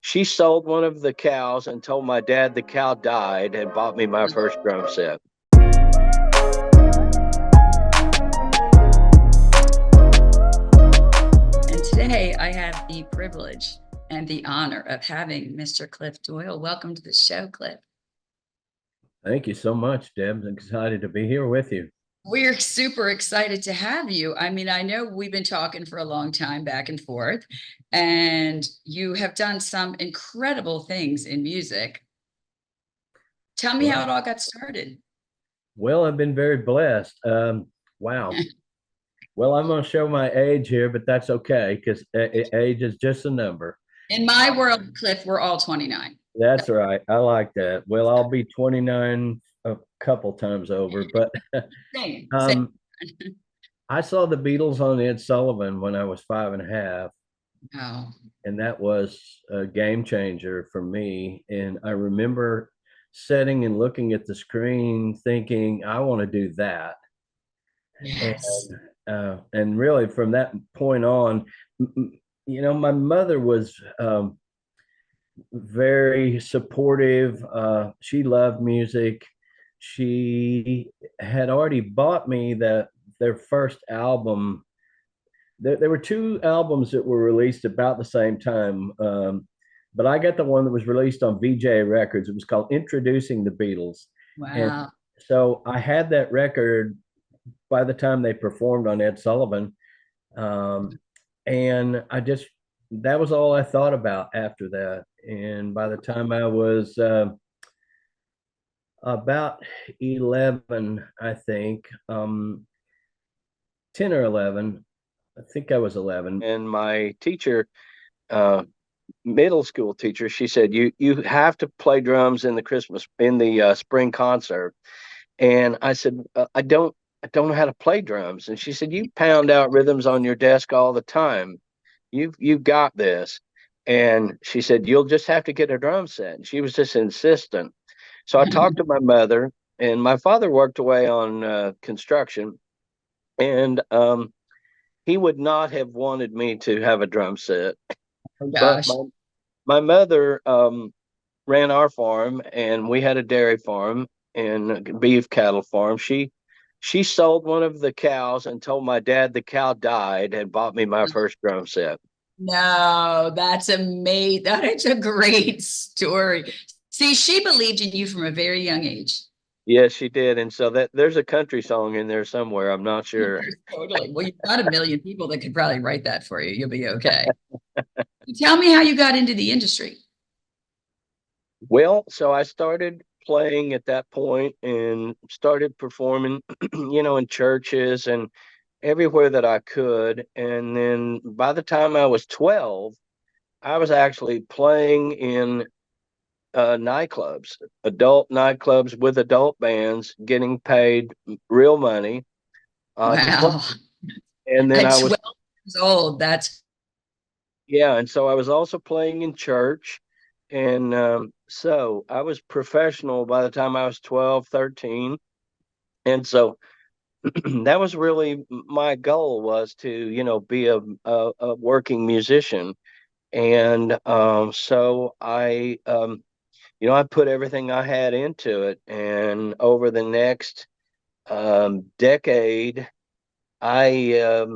she sold one of the cows and told my dad the cow died and bought me my first drum set. And today I have the privilege and the honor of having Mr. Clif Doyal. Welcome to the show, Clif. Thank you so much, Deb. I'm excited to be here with you. We're super excited to have you. I mean, I know we've been talking for a long time back and forth, and you have done some incredible things in music. Tell me how it all got started. Well, I've been very blessed. Wow. Well, I'm going to show my age here, but that's okay because age is just a number. In my world, Clif, we're all 29. That's right. I like that. Well, I'll be 29 a couple times over, but Same. I saw the Beatles on Ed Sullivan when I was 5.5. Oh. And that was a game changer for me. And I remember sitting and looking at the screen thinking, I want to do that. Yes. And really from that point on, my mother was very supportive. She loved music. She had already bought me their first album. There were two albums that were released about the same time, but I got the one that was released on VJ Records. It was called Introducing the Beatles. Wow. And so I had that record by the time they performed on Ed Sullivan. And that was all I thought about after that. And by the time I was about 11, I think, 10 or 11, I think I was 11. And my teacher, middle school teacher, she said, you have to play drums in the spring concert. And I said, I don't know how to play drums. And she said, you pound out rhythms on your desk all the time. You've got this. And she said, you'll just have to get a drum set. And she was just insistent. So I talked to my mother, and my father worked away on construction. And he would not have wanted me to have a drum set. Oh, gosh. But my mother ran our farm, and we had a dairy farm and beef cattle farm. She sold one of the cows and told my dad the cow died and bought me my first drum set. No, that's amazing. That is a great story. See, she believed in you from a very young age. Yes, she did. And so there's a country song in there somewhere. I'm not sure. Totally. Well, you've got a million people that could probably write that for you. You'll be okay. Tell me how you got into the industry. Well, so I started playing at that point and started performing, in churches and everywhere that I could. And then by the time I was 12, I was actually playing in nightclubs, adult nightclubs with adult bands, getting paid real money. Wow. And then At I was 12 years old. and so I was also playing in church. And so I was professional by the time I was 12, 13. And so that was really my goal, was to, be a working musician. And so I put everything I had into it. And over the next decade, I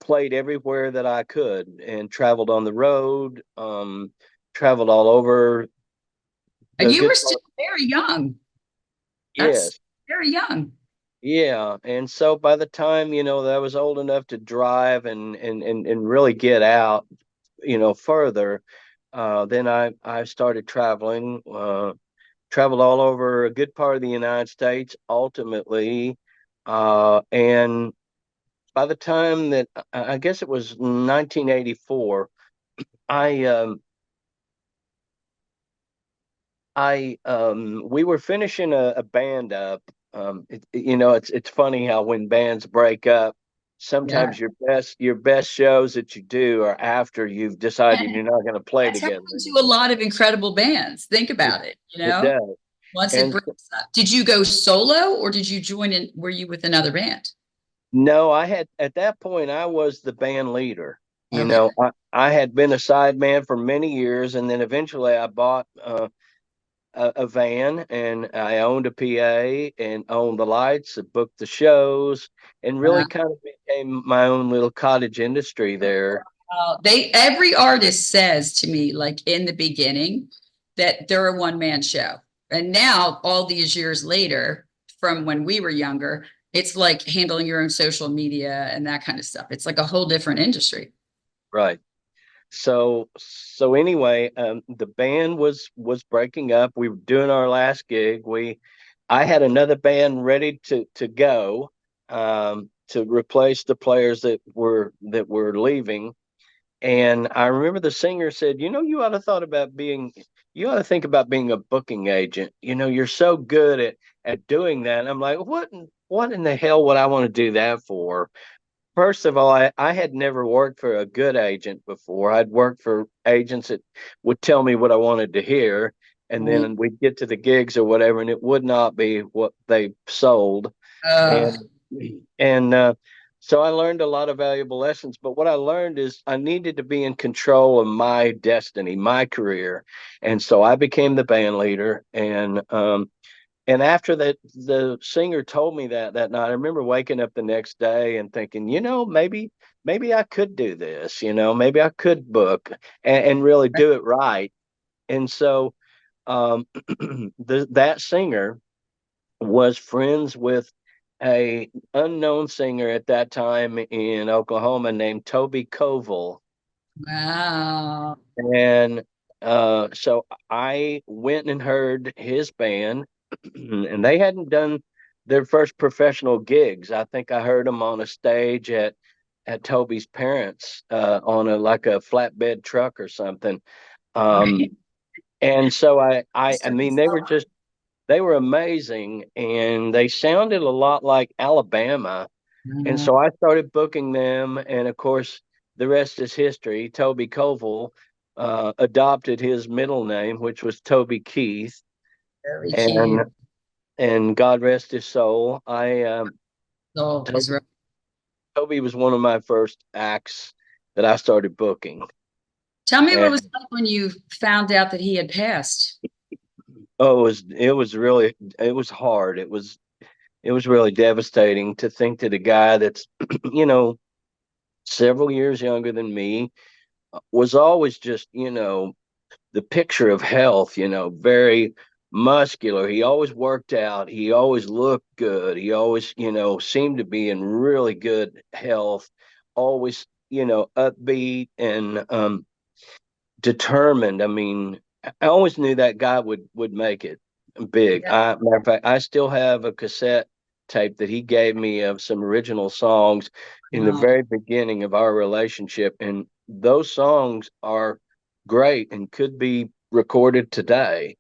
played everywhere that I could and traveled on the road, traveled all over. And you were still very young. Yes. Very young. Yeah. And so by the time, that I was old enough to drive and really get out, further, then I started traveling, traveled all over a good part of the United States, ultimately. And by the time that I guess it was 1984, we were finishing a band up. It's funny how when bands break up, sometimes your best shows that you do are after you've decided you're not going to play together. That's happened to a lot of incredible bands. Think about it. It does. Once it breaks up. Did you go solo or did you join in? Were you with another band? No, at that point, I was the band leader. Okay. I had been a sideman for many years, and then eventually I bought a van, and I owned a PA and owned the lights, and booked the shows, and really Wow. kind of became my own little cottage industry there. Every artist says to me, like in the beginning, that they're a one-man show. And now, all these years later, from when we were younger, it's like handling your own social media and that kind of stuff. It's like a whole different industry. Right. So anyway, the band was breaking up. We were doing our last gig. I had another band ready to go, to replace the players that were leaving. And I remember the singer said, you ought to think about being a booking agent. You're so good at doing that. And I'm like, what in the hell would I want to do that for? First of all, I had never worked for a good agent before. I'd worked for agents that would tell me what I wanted to hear, and Right. then we'd get to the gigs or whatever, and it would not be what they sold. Uh, And and so I learned a lot of valuable lessons. But what I learned is I needed to be in control of my destiny, my career, and so I became the band leader. And after that, the singer told me that night, I remember waking up the next day and thinking, maybe I could do this, maybe I could book and really do it right. And so that singer was friends with a unknown singer at that time in Oklahoma named Toby Koval. wow. And so I went and heard his band, and they hadn't done their first professional gigs. I think I heard them on a stage at Toby's parents, on a like a flatbed truck or something. Um, Right. and so I Mr. mean, Bizarre. they were amazing, and they sounded a lot like Alabama. And Uh, so I started booking them, and of course, the rest is history. Toby Koval adopted his middle name, which was Toby Keith, very and cute. and God rest his soul. Soul is Toby, right. Toby was one of my first acts that I started booking, Tell me what it and was like when you found out that he had passed. oh, it was hard. It was really devastating to think that a guy that's you know several years younger than me was always just the picture of health, very muscular. He always worked out. He always looked good. He always, seemed to be in really good health, always, upbeat and determined. I mean, I always knew that guy would make it big. Yeah. Matter of fact, I still have a cassette tape that he gave me of some original songs in the Wow. very beginning of our relationship, and those songs are great and could be recorded today.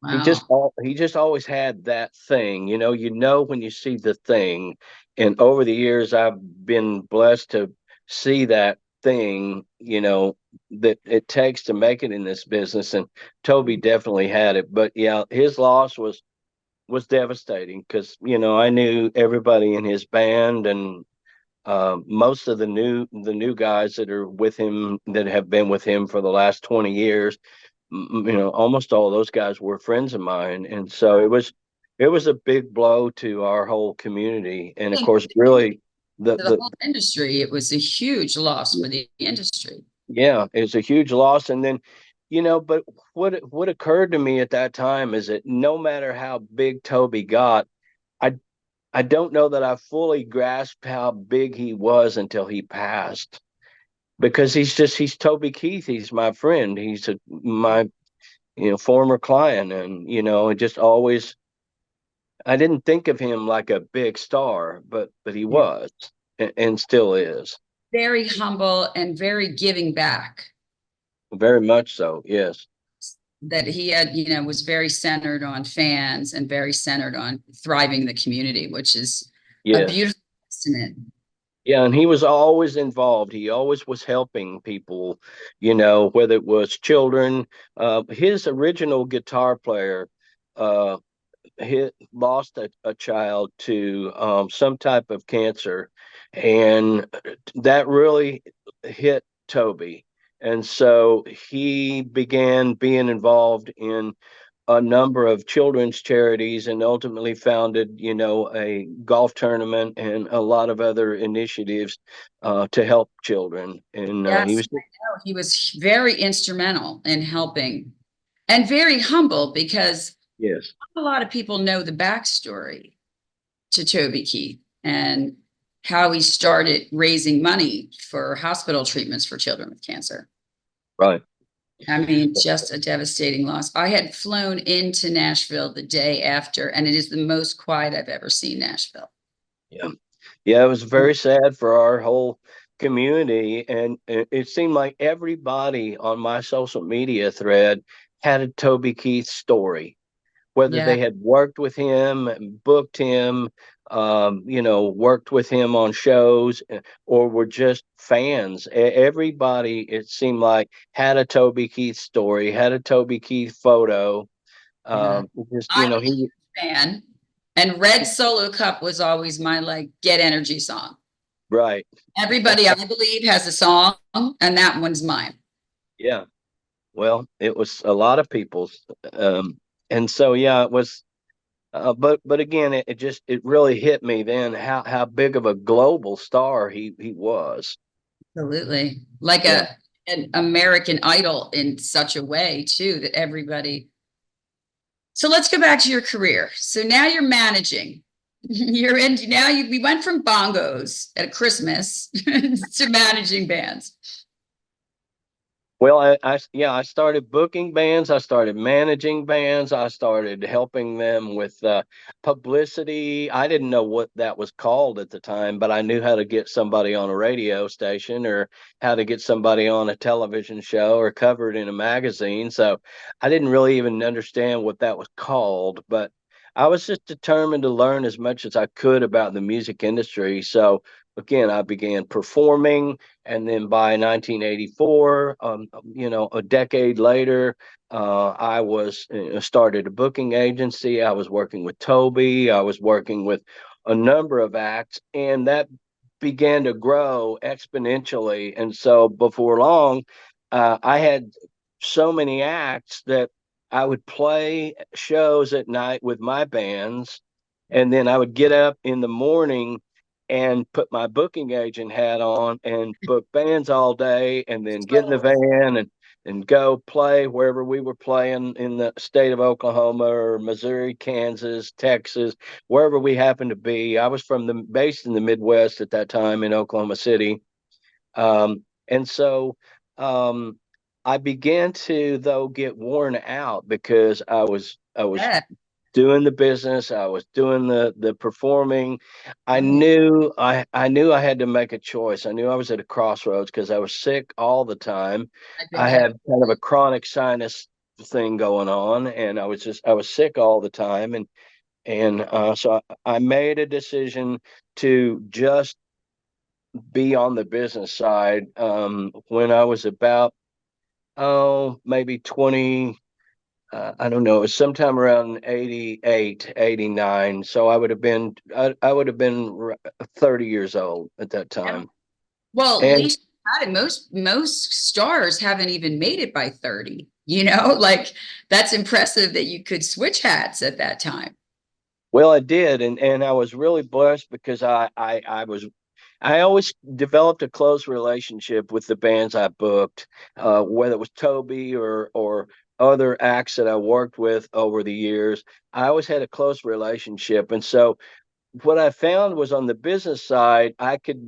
Wow. He just always had that thing, when you see the thing. And over the years I've been blessed to see that thing, that it takes to make it in this business. And Toby definitely had it. But yeah, his loss was devastating because, I knew everybody in his band, and most of the new guys that are with him, that have been with him for the last 20 years, almost all those guys were friends of mine. And so it was a big blow to our whole community. And of I think course, really, the to the the whole industry, it was a huge loss for the industry. yeah, it's a huge loss. And then, but what occurred to me at that time is that no matter how big Toby got, I I don't know that I fully grasped how big he was until he passed, because he's Toby Keith. He's my friend. My former client, and it just always, I didn't think of him like a big star, but he Yeah. was, and still is. Very humble and very giving back. Very much so. Yes. That he had, was very centered on fans and very centered on thriving the community, which is a Yes. beautiful testament. Yeah, and he was always involved. He always was helping people, whether it was children. His original guitar player, uh, he lost a child to some type of cancer, and that really hit Toby. And so he began being involved in a number of children's charities and ultimately founded, a golf tournament and a lot of other initiatives to help children. And he Yes, was, I know. He was very instrumental in helping and very humble because yes, a lot of people know the backstory to Toby Keith and how he started raising money for hospital treatments for children with cancer. right. I mean, just a devastating loss. I had flown into Nashville the day after, and it is the most quiet I've ever seen Nashville. Yeah. Yeah, it was very sad for our whole community. And it seemed like everybody on my social media thread had a Toby Keith story, whether Yeah, they had worked with him, booked him, worked with him on shows, or were just fans. Everybody, it seemed like, had a Toby Keith story, had a Toby Keith photo. yeah. Just, I'm a huge fan. And Red Solo Cup was always my like get energy song. right. Everybody, I believe, has a song, and that one's mine. Yeah. Well, it was a lot of people's, and so yeah, it was. But again, it really hit me then how big of a global star he was. Absolutely. Like Yeah. an American Idol in such a way too that everybody. So let's go back to your career. So now you're managing. You're in now we went from bongos at Christmas to managing bands. Well, yeah, I started booking bands. I started managing bands. I started helping them with publicity. I didn't know what that was called at the time, but I knew how to get somebody on a radio station or how to get somebody on a television show or covered in a magazine. So I didn't really even understand what that was called, but I was just determined to learn as much as I could about the music industry. So again, I began performing, and then by 1984, a decade later, I was started a booking agency. I was working with Toby. I was working with a number of acts, and that began to grow exponentially. And so before long, I had so many acts that I would play shows at night with my bands, and then I would get up in the morning and put my booking agent hat on and book bands all day, and then get in the van and go play wherever we were playing in the state of Oklahoma or Missouri, Kansas, Texas, wherever we happened to be. I was based in the Midwest at that time in Oklahoma City. And so I began to though get worn out because I was Yeah, doing the business, I was doing the performing. right. I knew I had to make a choice. I knew I was at a crossroads because I was sick all the time. I I bet. had kind of a chronic sinus thing going on, and I was sick all the time. And I made a decision to just be on the business side when I was about, maybe 20, I don't know, it was sometime around 88, 89. So I would have been 30 years old at that Yeah. time. Well, at And least most stars haven't even made it by 30. You know, like that's impressive that you could switch hats at that time. well, I did, and I was really blessed because I always developed a close relationship with the bands I booked, whether it was Toby or other acts that I worked with over the years. I always had a close relationship, and so what I found was on the business side, I could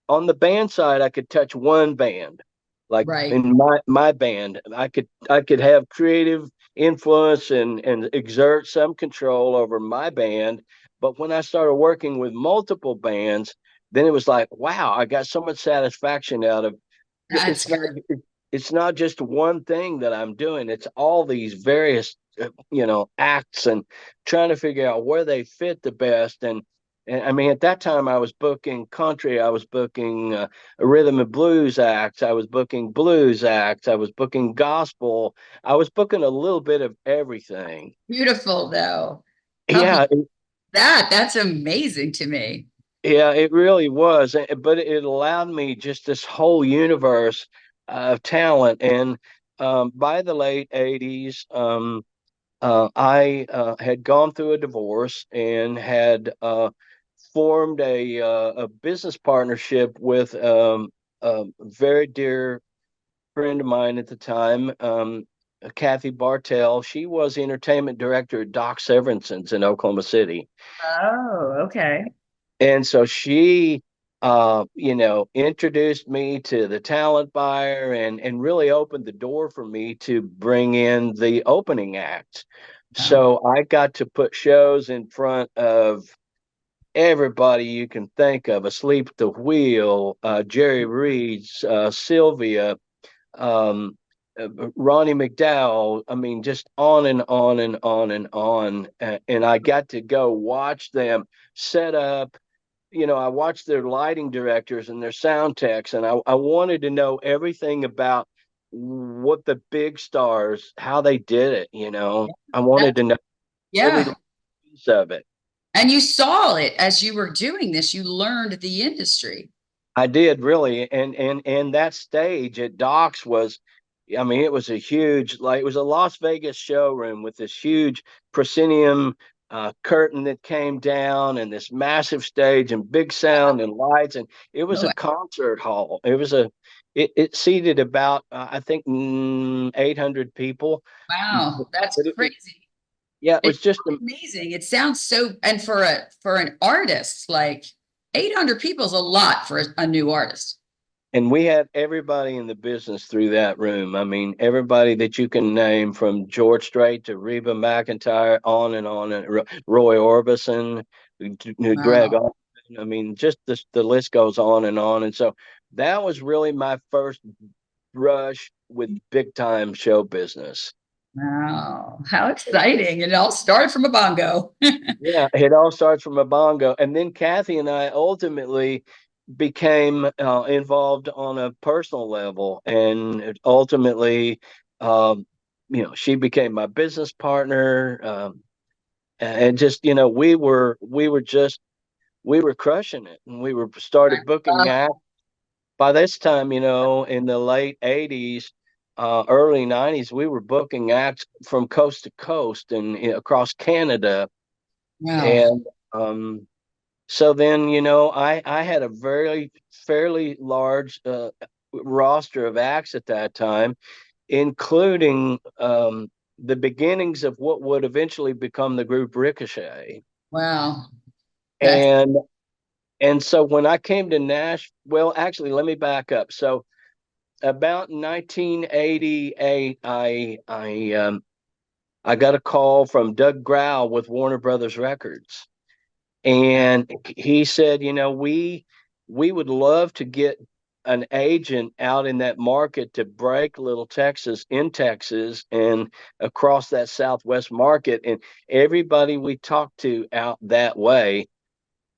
on the band side, I could touch one band. Like Right. in my band, I could have creative influence and exert some control over my band. But when I started working with multiple bands, then it was like, wow, I got so much satisfaction out of That's it's not it's not just one thing that I'm doing. It's all these various acts and trying to figure out where they fit the best. And I mean, at that time, I was booking country, I was booking rhythm and blues acts, I was booking blues acts, I was booking gospel, I was booking a little bit of everything. beautiful though. How Yeah, that? That's amazing to me. Yeah, it really was. But it allowed me just this whole universe of talent. And by the late 80s, I had gone through a divorce and had formed a business partnership with a very dear friend of mine at the time, Kathy Bartell. She was the entertainment director at Doc Severinson's in Oklahoma City. Oh, okay. And so she, introduced me to the talent buyer and really opened the door for me to bring in the opening acts. Wow. So I got to put shows in front of everybody you can think of, Asleep at the Wheel, Jerry Reed's, Sylvia, um, Ronnie McDowell. I mean, just on and on and on and on. And I got to go watch them set up. I watched their lighting directors and their sound techs, and I wanted to know everything about what the big stars, how they did it. I wanted That, to know every yeah. piece of it. And you saw it as you were doing this. You learned the industry. I did really, and that stage at Doc's was, I mean, it was a huge, like it was a Las Vegas showroom with this huge proscenium curtain that came down, and this massive stage, and big sound and lights, and it was Oh, a concert hall. It seated about I think 800 people, wow. That's but crazy. yeah, it It's was just amazing. It sounds so, and for an artist, like 800 people is a lot for a new artist. and we had everybody in the business through that room. I mean, everybody that you can name, from George Strait to Reba McEntire, on and on, and Roy Orbison, Greg Wow. Allman. I mean, just the list goes on and on. And so that was really my first brush with big time show business. Wow. How exciting. It all started from a bongo. Yeah, it all starts from a bongo. And then Kathy and I ultimately became involved on a personal level. And ultimately, um, she became my business partner. And just, we were crushing it. And we were started booking acts. By this time, in the late 80s, early 90s, we were booking acts from coast to coast and across Canada. Wow. And so then, I had a very fairly large roster of acts at that time, including the beginnings of what would eventually become the group Ricochet. Wow. That's And and so when I came to Nash, well, actually, let me back up. So about 1988, I got a call from Doug Grau with Warner Brothers Records. And he said, we would love to get an agent out in that market to break Little Texas in Texas and across that Southwest market. And everybody we talk to out that way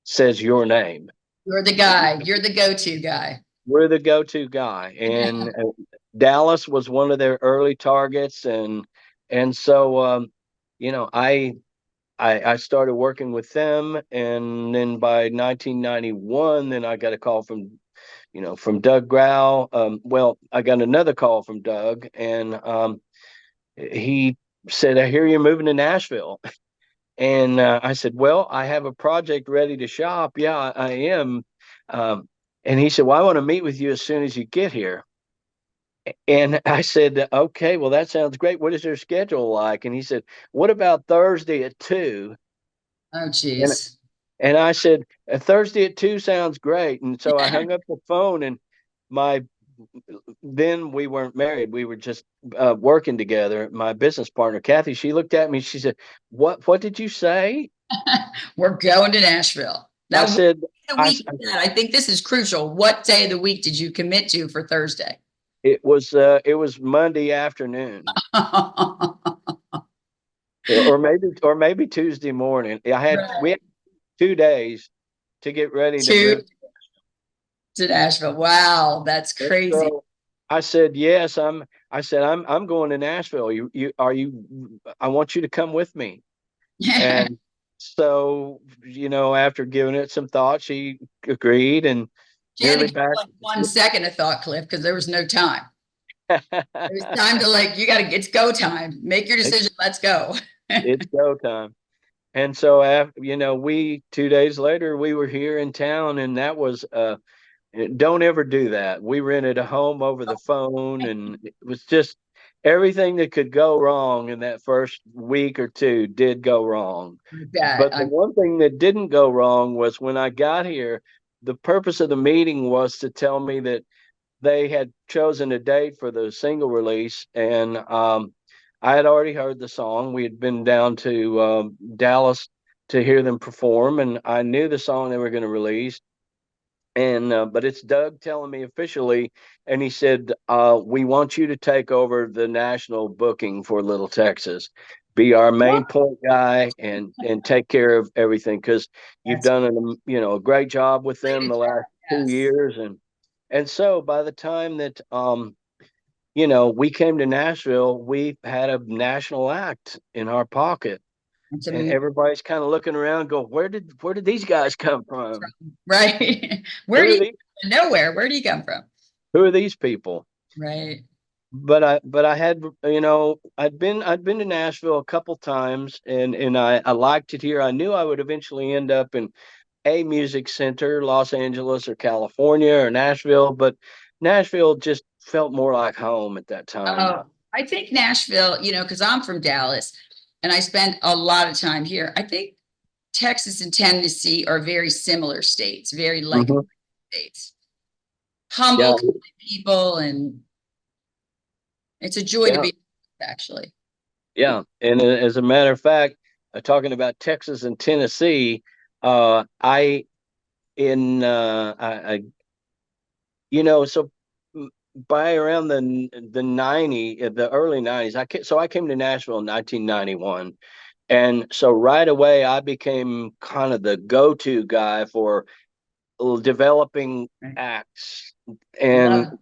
says your name. you're the guy. You're the go-to guy. We're the go-to guy. And Dallas was one of their early targets. And so, I started working with them, and then by 1991, then I got a call from Doug Grau. Well, I got another call from Doug, and he said, "I hear you're moving to Nashville." And I said, "Well, I have a project ready to shop. Yeah, I am." Um, and he said, "Well, I want to meet with you as soon as you get here." And I said, "Okay, well, that sounds great. What is your schedule like?" And he said, "What about Thursday at 2?" Oh, And geez. And I said, Thursday at 2 sounds great. And so I hung up the phone, and my, then we weren't married. We were just working together. My business partner, Kathy, she looked at me. She said, what did you say? We're going to Nashville. I Now, what said, day of the I, week is that? I think this is crucial. What day of the week did you commit to for Thursday? it was Monday afternoon, or maybe Tuesday morning. We Right. had 2 days to get ready to To move. Nashville. Wow, that's And crazy. so I said, yes, I'm going to Nashville. I want you to come with me. And So, after giving it some thought, she agreed and She had to nearly give back. like 1 second of thought, Cliff, because there was no time. It was time to like, you got to, it's go time. Make your decision. Let's go. It's go time. And so after, we 2 days later, we were here in town, and that was don't ever do that. We rented a home over the phone, and it was just everything that could go wrong in that first week or two did go wrong. Bet. But the one thing that didn't go wrong was when I got here, the purpose of the meeting was to tell me that they had chosen a date for the single release, and I had already heard the song. We had been down to Dallas to hear them perform, and I knew the song they were going to release. And but it's Doug telling me officially, and he said, "We want you to take over the national booking for Little Texas, be our main point guy, and take care of everything because you've That's done a great job with them completed. the last two Yes. years." And so by the time that we came to Nashville, we had a national act in our pocket, It's and amazing. everybody's kind of looking around, go, "Where did these guys come from? Right. Where Who do are you, these? nowhere. Where do you come from? Who are these people?" Right. But I had, I'd been to Nashville a couple times, and I liked it here. I knew I would eventually end up in a music center, Los Angeles or California or Nashville, but Nashville just felt more like home at that time. Oh, I think Nashville, because I'm from Dallas and I spend a lot of time here. I think Texas and Tennessee are very similar states, very like Hmm. states. Yeah, Humble kind of people, and it's a joy to yeah, be actually. yeah. And as a matter of fact, talking about Texas and Tennessee, I in so by around the early 90s, I came to Nashville in 1991. And so right away I became kind of the go-to guy for developing Right. acts. I And love it.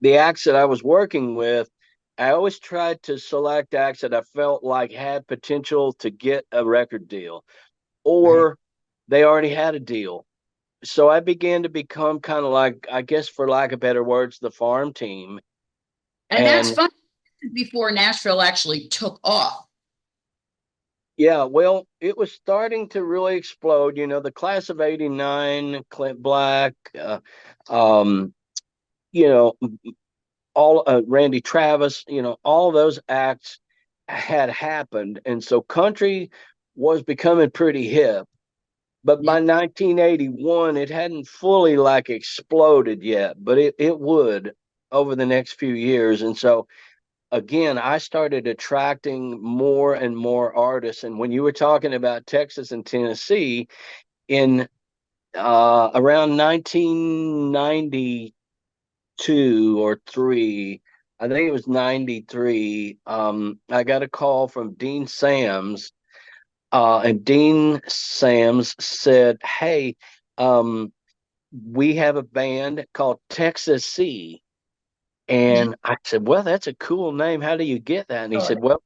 the acts that I was working with, I always tried to select acts that I felt like had potential to get a record deal, Right. or they already had a deal. So I began to become kind of like, I guess, for lack of better words, the farm team. And that's And fun before Nashville actually took off. yeah, well, it was starting to really explode. The class of '89, Clint Black, um, you know, all Randy Travis, all those acts had happened. And so country was becoming pretty hip. But Yeah. by 1981, it hadn't fully like exploded yet, but it would over the next few years. And so again, I started attracting more and more artists. And when you were talking about Texas and Tennessee in around 1992 or three, I think it was 93, I got a call from Dean Sams. And Dean Sams said, "Hey, um, we have a band called Texas C." And I said, "Well, that's a cool name. How do you get that?" And he said, "Well,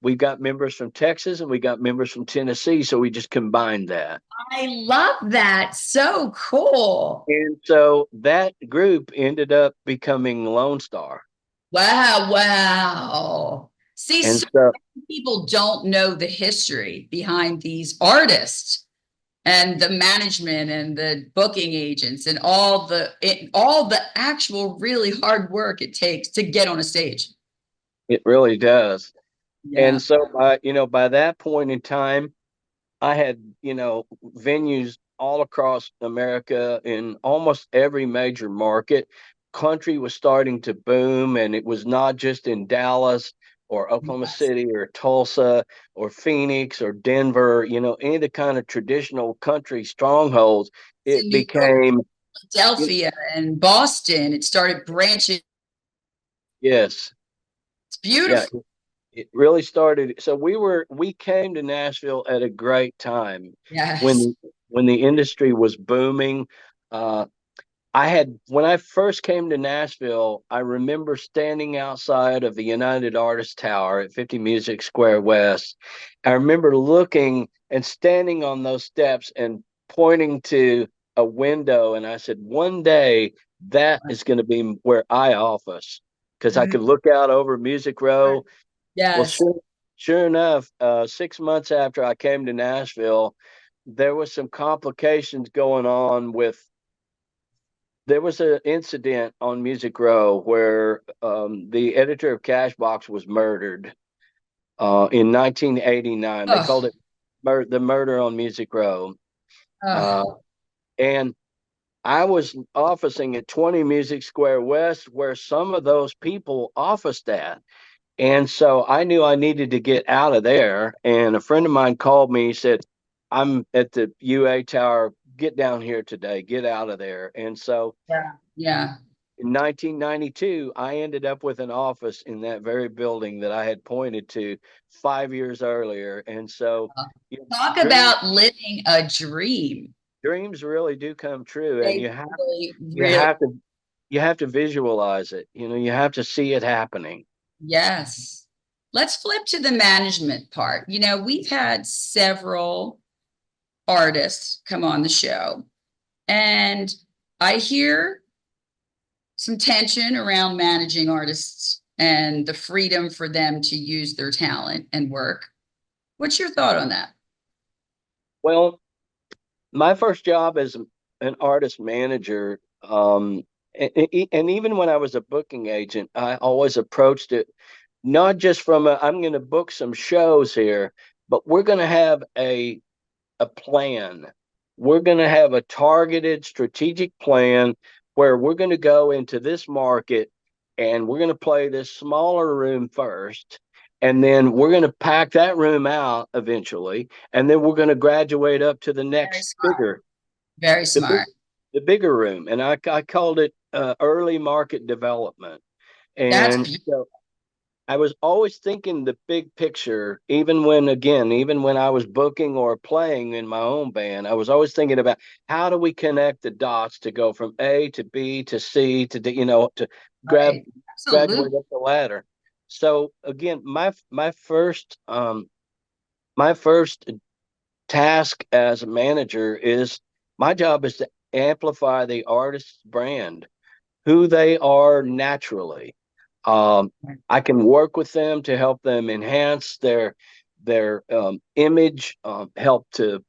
we've got members from Texas and we got members from Tennessee, so we just combined that." I love that. So cool. And so that group ended up becoming Lone Star. Wow. Wow. See, And so so many people don't know the history behind these artists and the management and the booking agents and all the actual really hard work it takes to get on a stage. it really does. Yeah. And so by that point in time, I had, venues all across America in almost every major market. Country was starting to boom, and it was not just in Dallas or Oklahoma Yes. City or Tulsa or Phoenix or Denver, any of the kind of traditional country strongholds. It's in It New York, became, you Philadelphia, and Boston. It started branching. yes, It's yeah, beautiful. it really started. So we came to Nashville at a great time Yes. when when the industry was booming. Uh, when I first came to Nashville, I remember standing outside of the United Artists Tower at 50 Music Square West. I remember looking and standing on those steps and pointing to a window. And I said, one day that is going to be where I office, because I Mhm. could look out over Music Row. Well, Yes. sure enough, 6 months after I came to Nashville, there was some complications going on with there was an incident on Music Row where the editor of Cashbox was murdered in 1989. They called Oh, it the murder on Music Row. Uh, oh, and I was officing at 20 Music Square West, where some of those people officed at. And so I knew I needed to get out of there. And a friend of mine called me. He said, I'm at the UA Tower. Get down here today. Get out of there. And so yeah. Yeah. in 1992, I ended up with an office in that very building that I had pointed to 5 years earlier. And so, you know, Talk about living a dream. dreams really do come true, and They really, you really, have to you have to visualize it. You have to see it happening. yes. Let's flip to the management part. We've had several artists come on the show, and I hear some tension around managing artists and the freedom for them to use their talent and work. What's your thought on that? Well, my first job as an artist manager, and even when I was a booking agent, I always approached it not just from I'm going to book some shows here, but we're going to have a plan. We're going to have a targeted strategic plan where we're going to go into this market and we're going to play this smaller room first. And then we're going to pack that room out eventually. And then we're going to graduate up to the Very next smart. bigger, Very the big, smart. the bigger room. And I called it early market development. That's And so I was always thinking the big picture, even when I was booking or playing in my own band, I was always thinking about how do we connect the dots to go from A to B to C to D, to grab right. graduate Absolutely. up the ladder. So again, my first task as a manager is my job is to amplify the artist's brand, who they are naturally. Um, I can work with them to help them enhance their image, help to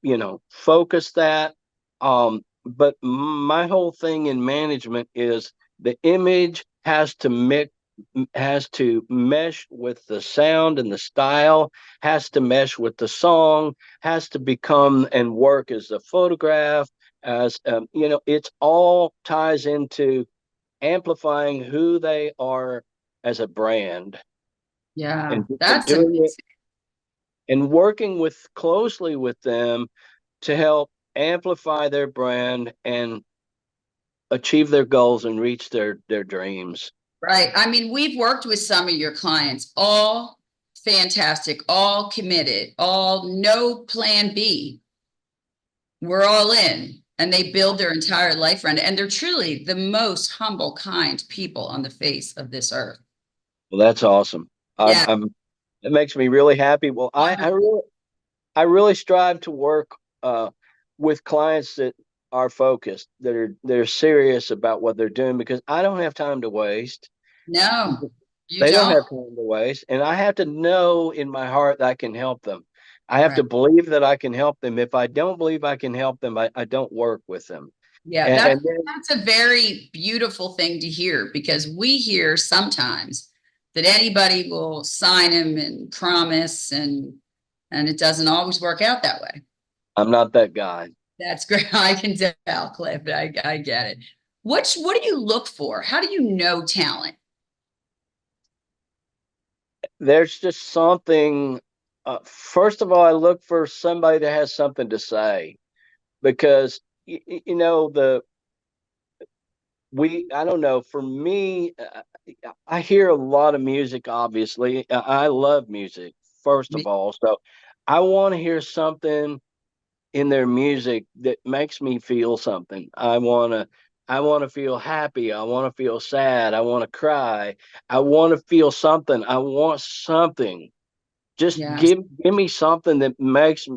focus that. But my whole thing in management is the image has to mesh with the sound and the style, has to mesh with the song, has to become and work as a photograph, as it's all ties into amplifying who they are as a brand, Yeah, and that's doing it amazing. and working with closely with them to help amplify their brand and achieve their goals and reach their dreams. Right. I mean, we've worked with some of your clients, all fantastic, all committed, all no plan B. We're all in. And they build their entire life around it. And they're truly the most humble, kind people on the face of this earth. Well, that's awesome. Yeah, I'm it makes me really happy. Well, wonderful. I really strive to work with clients that are focused, they're serious about what they're doing, because I don't have time to waste. No, you They don't don't. have time to waste, and I have to know in my heart that I can help them. I have Right. to believe that I can help them. If I don't believe I can help them, I don't work with them. Yeah, And then that's a very beautiful thing to hear because we hear sometimes that anybody will sign him and promise and it doesn't always work out that way. I'm not that guy. That's great. I can tell, Cliff. I get it. What do you look for? How do you know talent? There's just something. First of all, I look for somebody that has something to say, because the we I don't know, for me, I hear a lot of music. Obviously, I love music first of Me- all, so I want to hear something in their music that makes me feel something. I want to I want to feel happy. I want to feel sad. I want to cry. I want to feel something. I want something. Just Yes. give me something that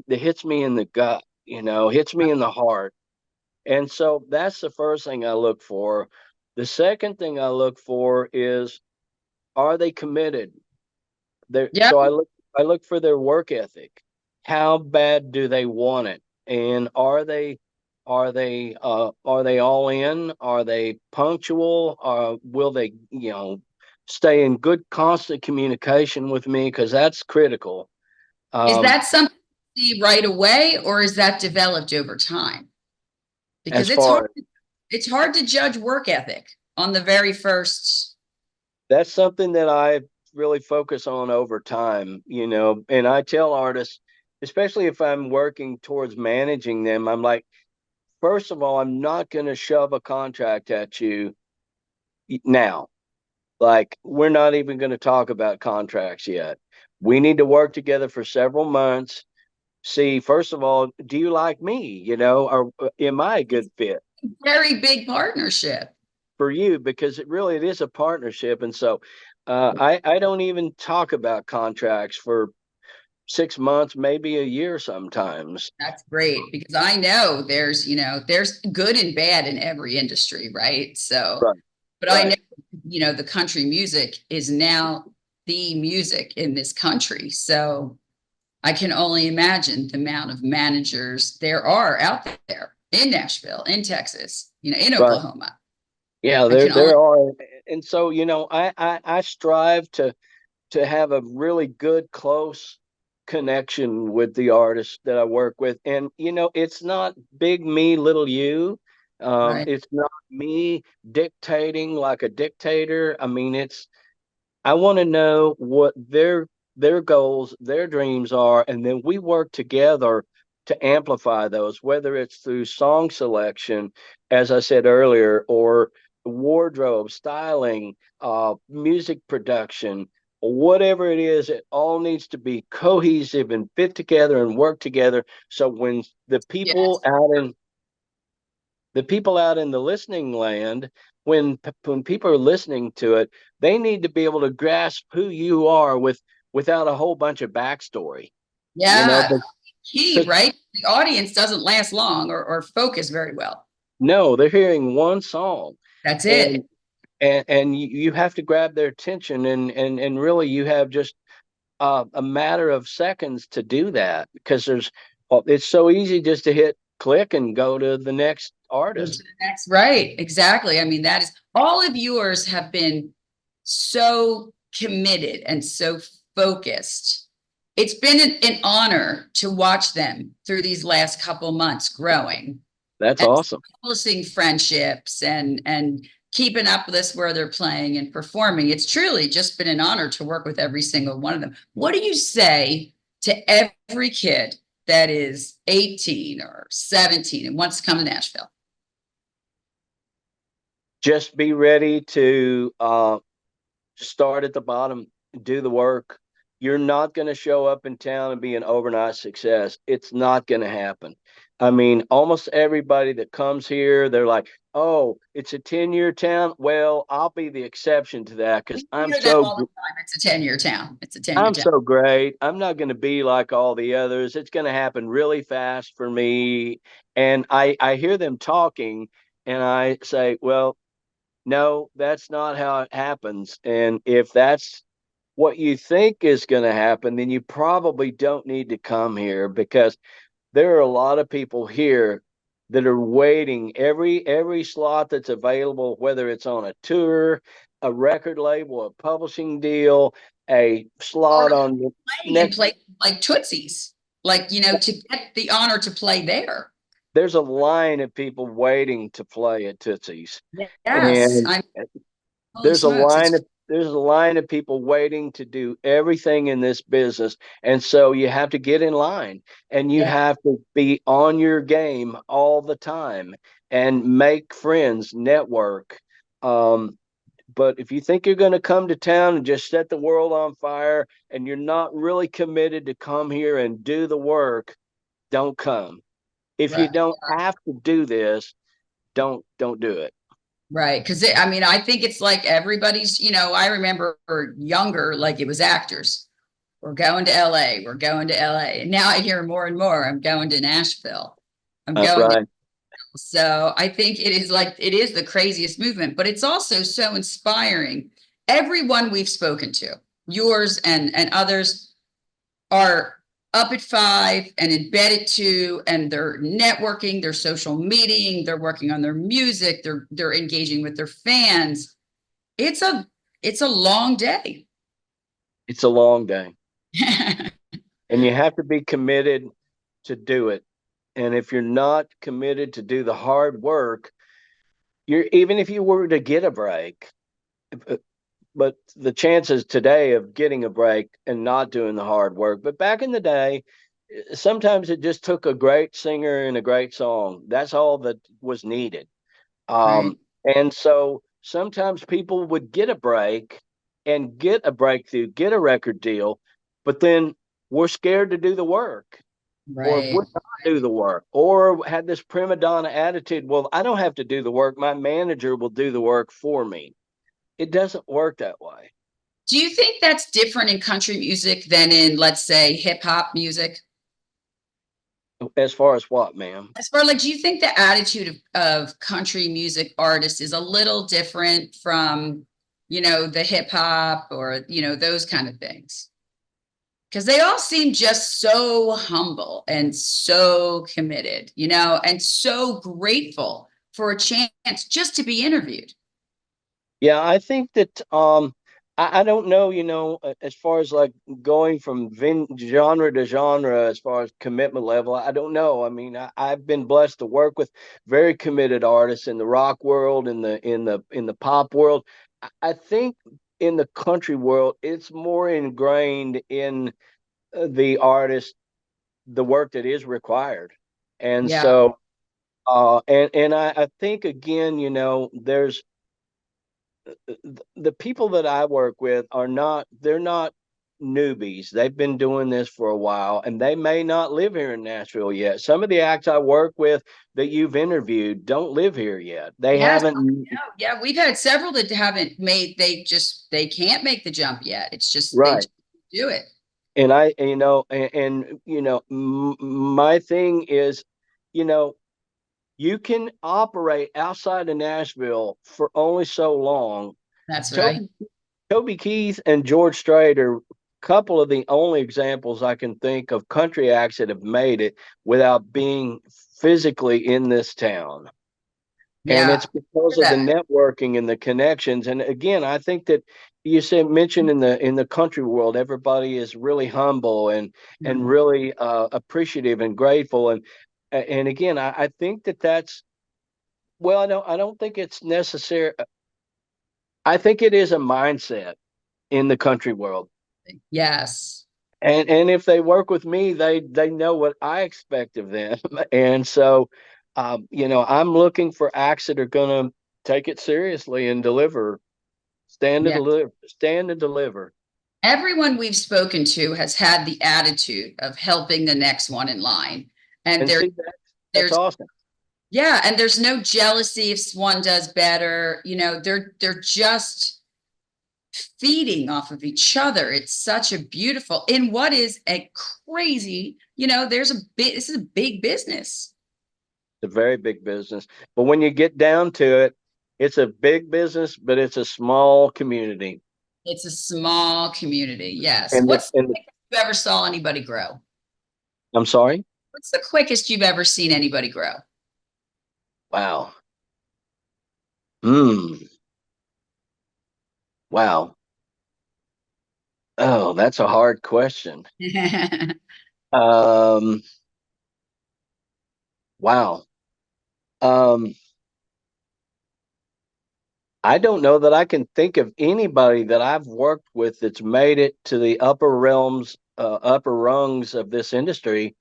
hits me in the gut, hits me in the heart. And so that's the first thing I look for. The second thing I look for is, are they committed? Yeah. So I look for their work ethic. How bad do they want it? And are they all in? Are they punctual? Will they, stay in good constant communication with me? Because that's critical. Is Um, that something you see right away, or is that developed over time? as Because far as it's hard to judge work ethic on the very first. that's something that I really focus on over time, and I tell artists, especially if I'm working towards managing them, I'm like, first of all, I'm not going to shove a contract at you now. Like, we're not even going to talk about contracts yet. We need to work together for several months. See, first of all, do you like me? Or am I a good fit Very big partnership. for you? Because it is a partnership. And so I don't even talk about contracts for 6 months, maybe a year sometimes. That's great because I know there's good and bad in every industry, right? So, Right, but I know, right, the country music is now the music in this country. So I can only imagine the amount of managers there are out there in Nashville, in Texas, in right. Oklahoma. Yeah, I there can only, there are. And so, I strive to have a really good, close connection with the artists that I work with. And, it's not big me, little you. right. It's not me dictating like a dictator. I mean, I want to know what their goals, their dreams are, and then we work together to amplify those, whether it's through song selection, as I said earlier, or wardrobe, styling, music production, whatever it is. It all needs to be cohesive and fit together and work together. So when Yes. the people out in the listening land, when people are listening to it, they need to be able to grasp who you are without a whole bunch of backstory. Yeah. But Key, because right? The audience doesn't last long or focus very well. no, they're hearing one song, That's and it. and you have to grab their attention, and really you have just a matter of seconds to do that, because it's so easy just to hit click and go to the next Go to artist. the next, right. Exactly. I mean, that is all of yours have been so committed and so focused. It's been an honor to watch them through these last couple months growing That's and awesome. establishing friendships and keeping up with us where they're playing and performing. It's truly just been an honor to work with every single one of them. What do you say to every kid that is 18 or 17 and wants to come to Nashville? Just be ready to start at the bottom, do the work. You're not going to show up in town and be an overnight success. It's not going to happen. I mean, almost everybody that comes here, they're like, oh, it's a 10-year town. Well, I'll be the exception to that because We hear that all the time. It's a 10-year town. It's a 10-year I'm town. so great. I'm not going to be like all the others. It's going to happen really fast for me. And I hear them talking, and I say, well, no, that's not how it happens. And if that's what you think is going to happen, then you probably don't need to come here, because there are a lot of people here that are waiting every slot that's available, whether it's on a tour, a record label, a publishing deal, a Or slot on the playing and next. play like Tootsie's, like, to get the honor to play there. There's a line of people waiting to play at Tootsie's, Yes. and I'm holy there's a smokes. line It's of there's a line of people waiting to do everything in this business. And so you have to get in line, and you yeah, have to be on your game all the time and make friends, network. But if you think you're going to come to town and just set the world on fire, and you're not really committed to come here and do the work, don't come. If you right. don't have to do this, don't do it. Right. Because I mean, I think it's like everybody's, I remember younger, like it was actors. We're going to LA. We're going to LA. And now I hear more and more. I'm going to Nashville. I'm That's going to. right. So I think it is the craziest movement, but it's also so inspiring. Everyone we've spoken to, yours and others, are up at 5 and in bed at 2, and they're networking, they're social meeting, they're working on their music, they're engaging with their fans. It's a it's a long day. It's a long day, and you have to be committed to do it. And if you're not committed to do the hard work, you're even if you were to get a break, but the chances today of getting a break and not doing the hard work. But back in the day, sometimes it just took a great singer and a great song. That's all that was needed. Right. And so sometimes people would get a break and get a breakthrough, get a record deal, but then we're scared to do the work or Right. would not do the work or had this prima donna attitude. Well, I don't have to do the work. My manager will do the work for me. It doesn't work that way. Do you think that's different in country music than in, let's say, hip hop music? As far as what, ma'am? As far like, do you think the attitude of country music artists is a little different from, the hip hop or, those kind of things? Because they all seem just so humble and so committed, and so grateful for a chance just to be interviewed. Yeah, I think that I don't know, as far as like going from genre to genre, as far as commitment level, I don't know. I mean, I've been blessed to work with very committed artists in the rock world, in the pop world. I think in the country world, it's more ingrained in the artist, the work that is required. And Yeah, so and I think again, there's the people that I work with they're not newbies. They've been doing this for a while and they may not live here in Nashville yet. Some of the acts I work with that you've interviewed don't live here yet. They yes, haven't. yeah. We've had several that haven't made. They can't make the jump yet. It's just they Right. just do it. And my thing is, you know, you can operate outside of Nashville for only so long. That's right. Toby Toby Keith and George Strait are a couple of the only examples I can think of country acts that have made it without being physically in this town. And Yeah, it's because of the that. networking and the connections. And again, I think that you said mentioned in the country world, everybody is really humble and really appreciative and grateful. And again, I think that that's well, I don't think it's necessary. I think it is a mindset in the country world. Yes. And if they work with me, they know what I expect of them. And so I'm looking for acts that are going to take it seriously and deliver, Yeah. stand and deliver. Everyone we've spoken to has had the attitude of helping the next one in line. And And see, that's there's awesome. yeah, and there's no jealousy if one does better. They're just feeding off of each other. It's such a beautiful in what is a crazy, this is a big business. It's a very big business, but when you get down to it, it's a big business, but it's a small community. It's a small community. Yes. And the What's the and the, quickest you ever saw anybody grow? I'm sorry. What's the quickest you've ever seen anybody grow? Wow. Hmm. Wow. Oh, that's a hard question. Um. Wow. Um. I don't know that I can think of anybody that I've worked with that's made it to the upper rungs of this industry.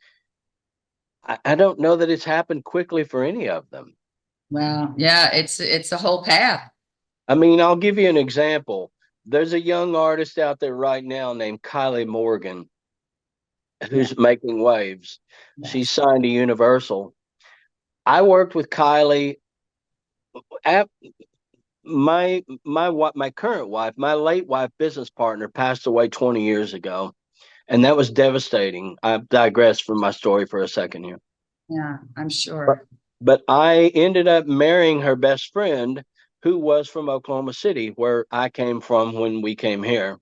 I don't know that it's happened quickly for any of them. Wow. Yeah, it's a whole path. I mean, I'll give you an example. There's a young artist out there right now named Kylie Morgan Yeah. who's making waves. She's Yes. signed to Universal. I worked with Kylie my current wife, my late wife, business partner, passed away 20 years ago, and that was devastating. I digress from my story for a second here. Yeah, I'm But sure. but I ended up marrying her best friend, who was from Oklahoma City, where I came from when we came here.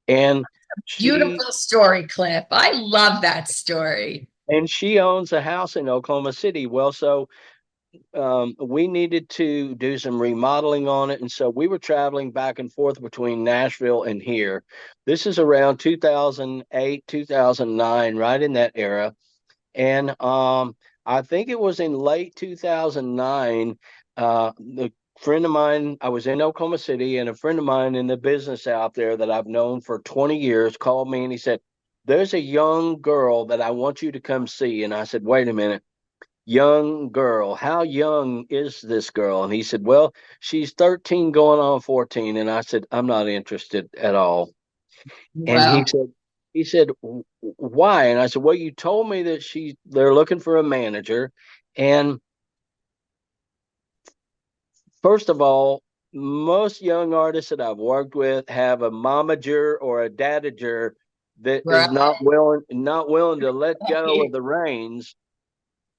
And she Beautiful story, Cliff. I love that story. and she owns a house in Oklahoma City. Well, so we needed to do some remodeling on it, and so we were traveling back and forth between Nashville and here. This is around 2008, 2009, right in that era. And I think it was in late 2009. The friend of mine, I was in Oklahoma City, and a friend of mine in the business out there that I've known for 20 years called me and he said, "There's a young girl that I want you to come see." And I said, "Wait a minute, young girl? How young is this girl?" And he said, "Well, she's 13 going on 14." And I said, "I'm not interested at all." And Well, he said, "Why?" And I said, "Well, you told me that they're looking for a manager. And first of all, most young artists that I've worked with have a momager or a dadager that is right. not willing to let go of the reins,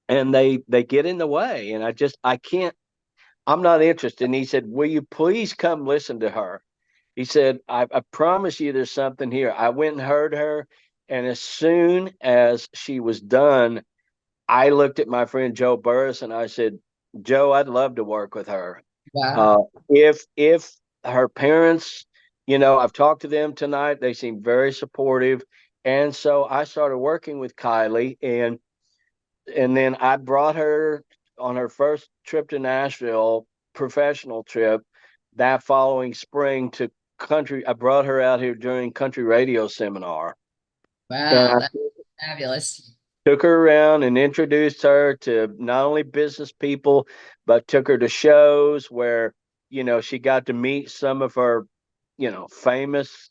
and they get in the way. And I can't, I'm not interested." And he said, "Will you please come listen to her?" He said, I promise you there's something here." I went and heard her. And as soon as she was done, I looked at my friend Joe Burris and I said, "Joe, I'd love to work with her. Wow. Uh, if her parents, I've talked to them tonight, they seem very supportive." And so I started working with Kylie, and then I brought her on her first trip to Nashville, professional trip, that following spring to country. I brought her out here during country radio seminar, and Wow. I That's fabulous. took her around and introduced her to not only business people, but took her to shows where, she got to meet some of her, famous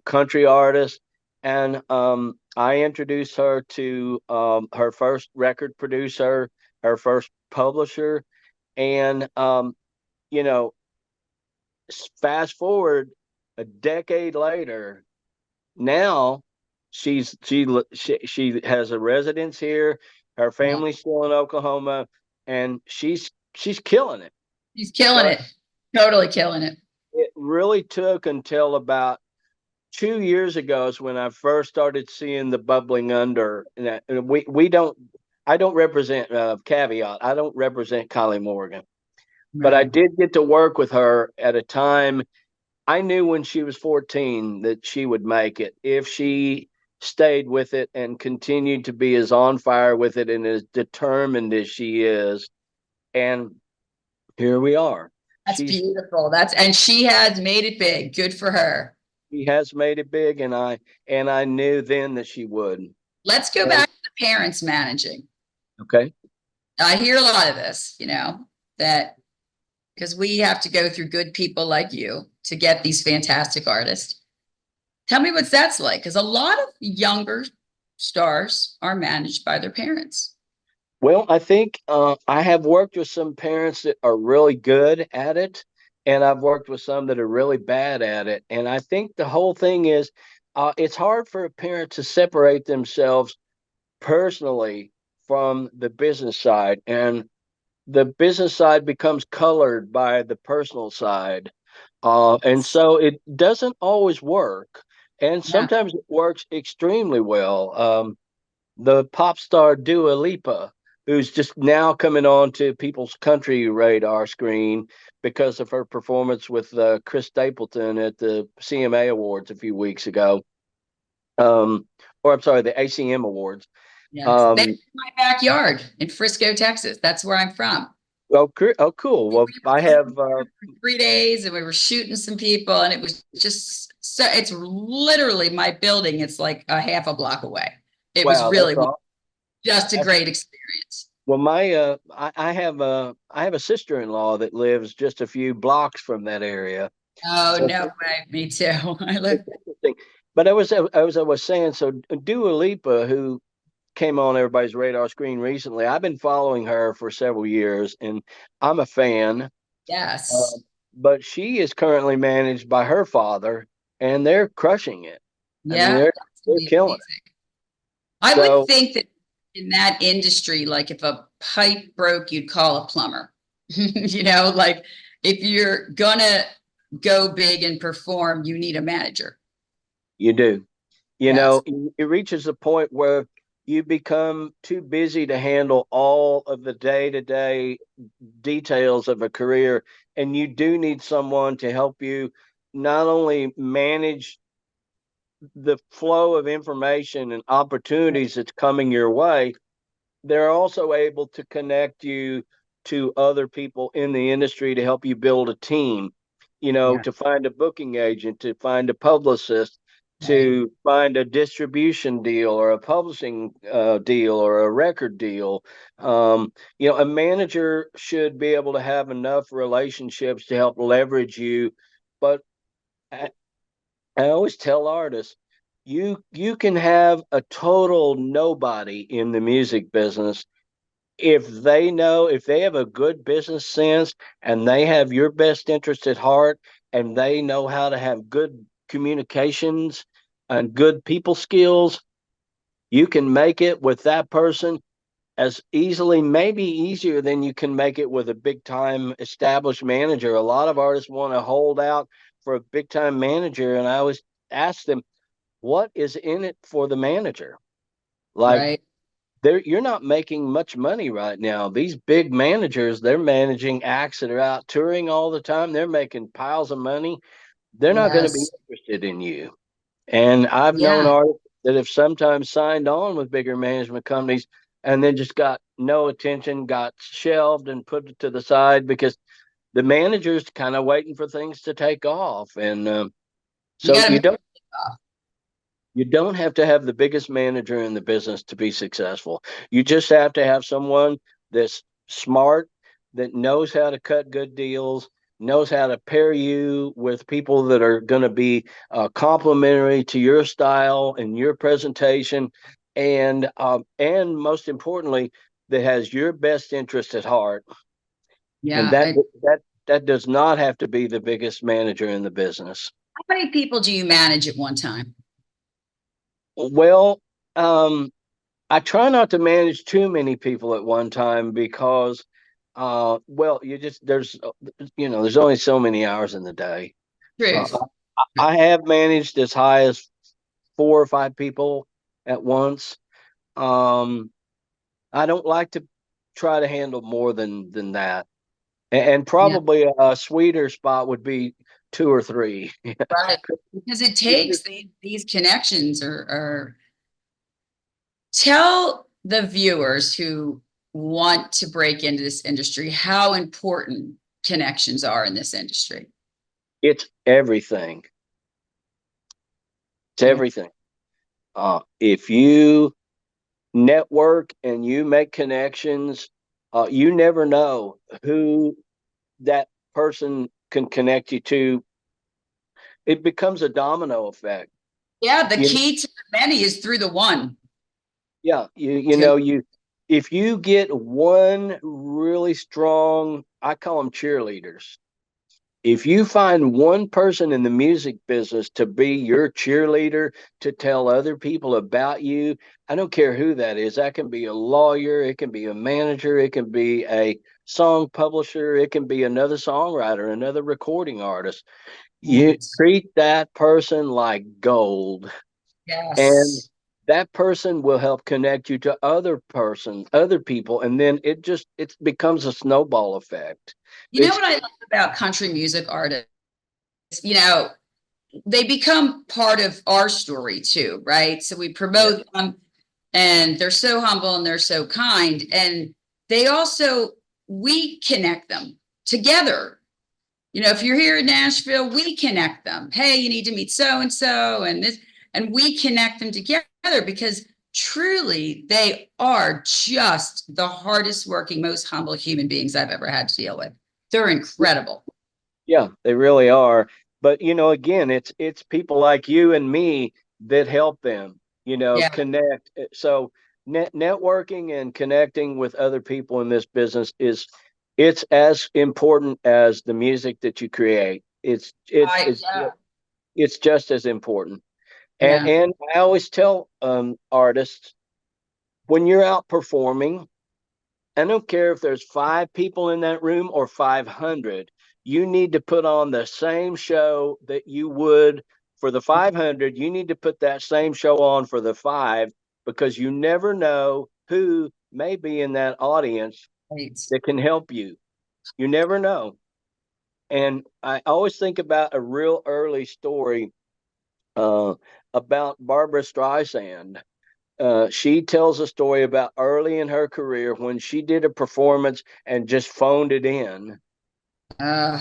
country artists. And I introduced her to her first record producer, her first publisher. And, you know, fast forward a decade later, now she has a residence here. Her Yeah. family's still in Oklahoma, and she's killing it. He's killing But it. Totally killing it. it really took until about 2 years ago is when I first started seeing the bubbling under. And we don't. I don't represent caveat. I don't represent Kylie Morgan, but I Right. did get to work with her at a time. I knew when she was 14 that she would make it if she stayed with it and continued to be as on fire with it and as determined as she is. And here we are. That's She's beautiful. And she has made it big. Good for her. she has made it big, and I knew then that she would. Let's go And back to the parents managing. okay. I hear a lot of this, that because we have to go through good people like you to get these fantastic artists. Tell me what that's like, because a lot of younger stars are managed by their parents. Well, I think I have worked with some parents that are really good at it, and I've worked with some that are really bad at it. And I think the whole thing is it's hard for a parent to separate themselves personally from the business side, and the business side becomes colored by the personal side. And so it doesn't always work. And Yeah. sometimes it works extremely well. The pop star Dua Lipa, who's just now coming on to people's country radar screen because of her performance with Chris Stapleton at the CMA Awards a few weeks ago. Or I'm sorry, the ACM Awards. Yes. They Um, in my backyard in Frisco, Texas. That's where I'm from. oh, cool. We Well, were I there have, for 3 days and we were shooting some people, and it was just so it's literally my building. It's like a half a block away. It was wow, really just a that's great experience. well, I have a sister-in-law that lives just a few blocks from that area. Oh, So no way. Me too. I live. it's interesting. But I was saying, so Dua Lipa, who came on everybody's radar screen recently, I've been following her for several years, and I'm a fan. Uh, Yes. but she is currently managed by her father, and they're crushing it. I mean, Yeah, that's they're killing it. amazing. I would So think that in that industry, like if a pipe broke, you'd call a plumber. Like if you're gonna go big and perform, you need a manager. you do. Yes, It reaches a point where you become too busy to handle all of the day-to-day details of a career, and you do need someone to help you not only manage the flow of information and opportunities that's coming your way, they're also able to connect you to other people in the industry to help you build a team, yeah, to find a booking agent, to find a publicist, right, to find a distribution deal or a publishing deal or a record deal. A manager should be able to have enough relationships to help leverage you. But I always tell artists, you can have a total nobody in the music business if they have a good business sense and they have your best interest at heart and they know how to have good communications and good people skills. You can make it with that person as easily, maybe easier than you can make it with a big time established manager. A lot of artists want to hold out for a big time manager, and I always ask them, what is in it for the manager? Like, right. you're not making much money right now. These big managers, they're managing acts that are out touring all the time. They're making piles of money. They're not going to be Yes, interested in you. And I've known yeah, artists that have sometimes signed on with bigger management companies and then just got no attention, got shelved and put to the side because the manager's kind of waiting for things to take off. And you so got to. you don't have to have the biggest manager in the business to be successful. You just have to have someone that's smart, that knows how to cut good deals, knows how to pair you with people that are going to be complementary to your style and your presentation, and most importantly, that has your best interest at heart. And Yeah. that does not have to be the biggest manager in the business. How many people do you manage at one time? Well, I try not to manage too many people at one time because, well, there's only so many hours in the day. Truth. Uh, I have managed as high as 4 or 5 people at once. Um, I don't like to try to handle more than that, and Yeah. probably a sweeter spot would be 2 or 3. Right. Because it takes these connections or tell the viewers who want to break into this industry how important connections are in this industry. It's everything. It's Yeah. everything. If you network and you make connections, you never know who that person can connect you to. It becomes a domino effect. Yeah. The You, key to the many is through the one. yeah, you if you get one really strong, I call them cheerleaders. If you find one person in the music business to be your cheerleader, to tell other people about you, I don't care who that is. That can be a lawyer, it can be a manager, it can be a song publisher, it can be another songwriter, another recording artist. You Yes. treat that person like gold, and Yes. that person will help connect you to other people, and then it becomes a snowball effect. You know It's what I love about country music artists? You know, they become part of our story too, right? So we Yeah. promote them and they're so humble and they're so kind. And they also, we connect them together. If you're here in Nashville, we connect them. Hey, you need to meet so and so and this, and we connect them together because truly they are just the hardest working, most humble human beings I've ever had to deal with. They're incredible. Yeah, they really are. But again, it's people like you and me that help them, Yeah. connect. So networking and connecting with other people in this business It's as important as the music that you create. Yeah, It's just as important. yeah, And I always tell artists, when you're out performing, I don't care if there's 5 people in that room or 500, you need to put on the same show that you would for the 500. You need to put that same show on for the five, because you never know who may be in that audience right. that can help you. You never know. And I always think about a real early story uh, about Barbara Streisand. She tells a story about early in her career when she did a performance and just phoned it in. Uh,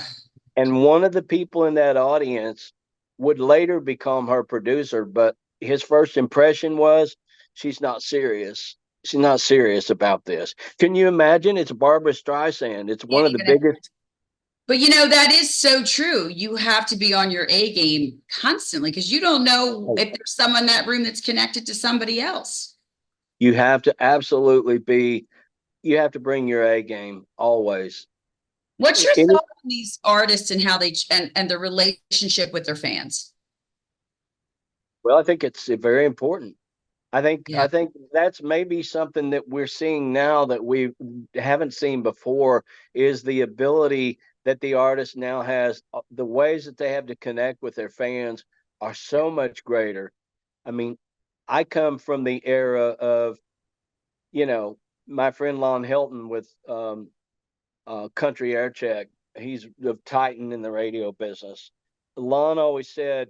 And one of the people in that audience would later become her producer, but his first impression was, she's not serious. She's not serious about this. Can you imagine? It's Barbara Streisand. It's one can't of the even. biggest. But you know, that is so true. You have to be on your A game constantly because you don't know if there's someone in that room that's connected to somebody else. You have to absolutely be, you have to bring your A game always. What's your Any, thought on these artists and how they and their relationship with their fans? well, I think it's very important. Yeah. I think that's maybe something that we're seeing now that we haven't seen before, is the ability that the artist now has. The ways that they have to connect with their fans are so much greater. I mean, I come from the era of, you know, my friend Lon Helton with Country Air Check. He's the titan in the radio business. Lon always said,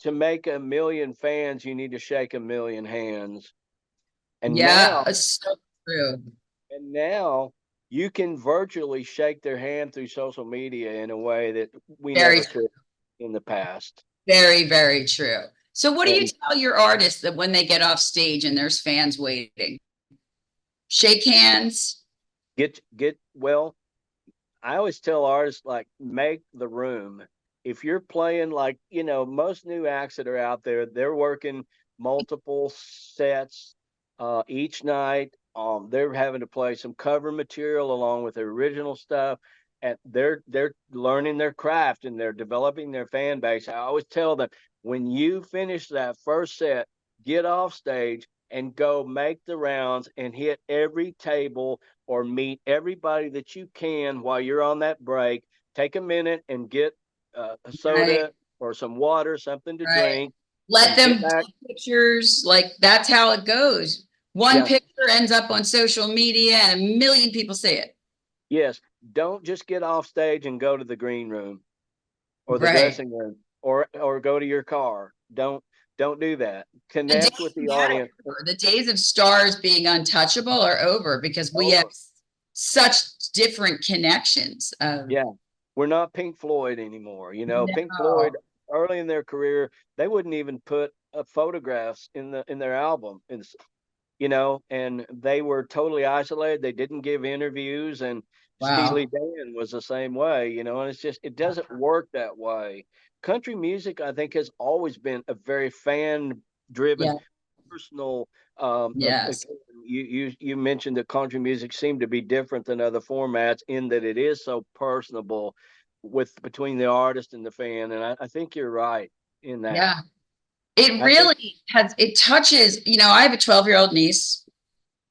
to make a million fans, you need to shake a million hands. And Yeah, now, it's so true. and now you can virtually shake their hand through social media in a way that we Very, never could in the past. very, very true. So what do you And tell your artists that when they get off stage and there's fans waiting? Shake hands. get well, I always tell artists, like, make the room. If you're playing, like, most new acts that are out there, they're working multiple sets each night. They're having to play some cover material along with their original stuff, and they're learning their craft and they're developing their fan base. I always tell them, when you finish that first set, get off stage and go make the rounds and hit every table or meet everybody that you can while you're on that break. Take a minute and get a Right, soda or some water, something to right. drink, Let and get them back. take pictures. Like that's how it goes. One Yeah, picture ends up on social media and a million people see it. yes. Don't just get off stage and go to the green room or the Right. dressing room or go to your car. Don't do that. The Connect with days the of that are audience. over. The days of stars being untouchable are over because we have Over. such different connections. Yeah. We're not Pink Floyd anymore. Pink No. Floyd, early in their career, they wouldn't even put photographs in their album. And they were totally isolated. They didn't give interviews, and Steely Wow. Dan was the same way. And it's just, it doesn't work that way. Country music, I think, has always been a very fan driven, Yeah. personal. Yes. You mentioned that country music seemed to be different than other formats in that it is so personable with between the artist and the fan, and I think you're right in that. Yeah. It I think really has, it touches, I have a 12-year-old niece.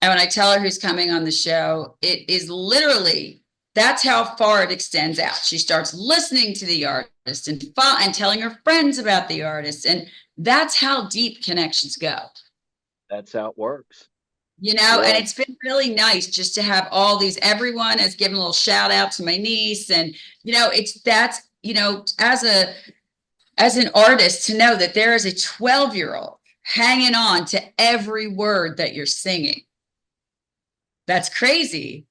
And when I tell her who's coming on the show, it is literally that's how far it extends out. She starts listening to the artist and telling her friends about the artist. And that's how deep connections go. that's how it works. And Yeah. it's been really nice just to have all these, everyone has given a little shout out to my niece. And, as an artist to know that there is a 12-year-old hanging on to every word that you're singing. That's crazy.